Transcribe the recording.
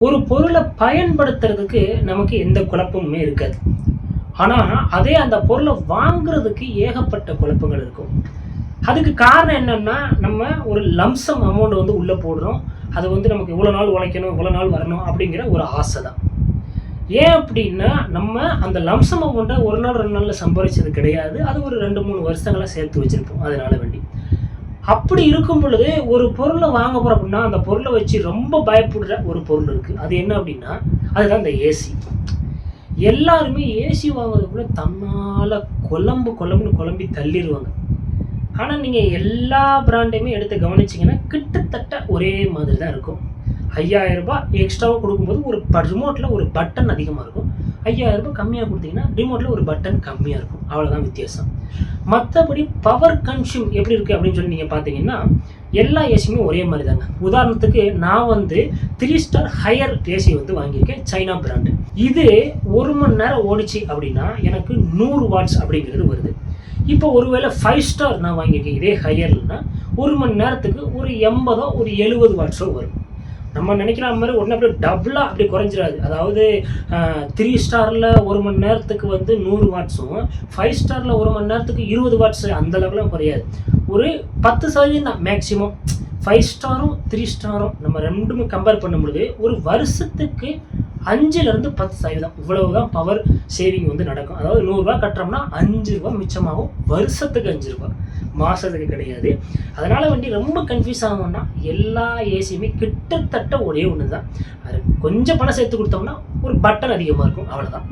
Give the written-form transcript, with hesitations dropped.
ஒரு பொருளை பயன்படுத்துறதுக்கு நமக்கு எந்த குழப்பமுமே இருக்காது. ஆனா, அதே அந்த பொருள வாங்குறதுக்கு ஏகப்பட்ட குழப்பங்கள் இருக்கும். அதுக்கு காரணம் என்னன்னா, நம்ம ஒரு லம்ப்சம் அமௌண்ட் உள்ள போடுறோம். அது நமக்கு இவ்வளோ நாள் உழைக்கணும், இவ்வளோ நாள் வரணும் அப்படிங்கிற ஒரு ஆசை தான். ஏன் அப்படின்னா, நம்ம அந்த லம்ப்சம் அமௌண்ட்ட 1 நாள் 2 நாள்ல சம்பாரிச்சது கிடையாது. அது ஒரு 2, 3 வருஷங்களா சேர்த்து வச்சிருப்போம். அதனால வேண்டி. அப்படி இருக்கும் பொழுது, ஒரு பொருள வாங்க போறோம் அப்படின்னா, அந்த பொருள வச்சு ரொம்ப பயப்படுற ஒரு பொருள் இருக்கு. அது என்ன அப்படின்னா, அதுதான் இந்த ஏசி. எல்லாருமே ஏசி வாங்குறதுக்குள்ள தன்னால கொழம்புன்னு குழம்பி தள்ளிருவாங்க. ஆனா, நீங்க எல்லா பிராண்டையுமே எடுத்து கவனிச்சீங்கன்னா, கிட்டத்தட்ட ஒரே மாதிரி தான் இருக்கும். ரூ. 5000 எக்ஸ்ட்ராவா குடுக்கும்போது ஒரு ரிமோட்ல ஒரு பட்டன் அதிகமா இருக்கும். ரூ. 5000 கம்மியா குடுத்தீங்கன்னா, ரிமோட்ல ஒரு பட்டன் கம்மியா இருக்கும். அவ்வளோதான் வித்தியாசம். மத்தபடி பவர் கன்சியூம் எப்படி இருக்கு அப்படின்னு சொல்லி நீங்க பார்த்தீங்கன்னா, எல்லா ஏசியுமே ஒரே மாரி தாங்க. உதாரணத்துக்கு நான் 3 ஸ்டார் ஹையர் ஏசி வாங்கியிருக்கேன். China brand. இது 1 மணி நேரம் ஓடுச்சு அப்படின்னா, எனக்கு 100 வாட்ஸ் அப்படிங்கிறது வருது. இப்போ ஒருவேளை 5 ஸ்டார் நான் வாங்கியிருக்கேன். இதே ஹையர்லன்னா 1 மணி நேரத்துக்கு ஒரு 80 ஒரு 70 வாட்ஸோ வரும். நம்ம நினைக்கிற மாரி உடனே அப்படியே டபுளா அப்படி குறைஞ்சிராது. அதாவது 3 ஸ்டார்ல 1 மணி நேரத்துக்கு 100 வாட்ஸும், 5 ஸ்டார்ல 1 மணி நேரத்துக்கு 20 வாட்ஸ் அந்த லெவலும் குறையாது. ஒரு 10% தான் மேக்ஸிமம். 5 ஸ்டாரும் 3 ஸ்டாரும் நம்ம 2மே கம்பேர் பண்ணும்பொழுது, ஒரு வருஷத்துக்கு 5லிருந்து 10% இவ்வளவுதான் பவர் சேவிங் நடக்கும். அதாவது ரூ. 100 கட்டுறோம்னா ரூ. 5 மிச்சமாகும். வருஷத்துக்கு ரூ. 5, மாசத்துக்கு கிடையாது. அதனால ரொம்ப கன்ஃப்யூஸ் ஆகும்னா, எல்லா ஏசியுமே கிட்டத்தட்ட ஒரே ஒண்ணு தான். அது கொஞ்சம் பணம் சேர்த்து குடுத்தோம்னா, ஒரு பட்டன் அதிகமா இருக்கும். அவ்வளோதான்.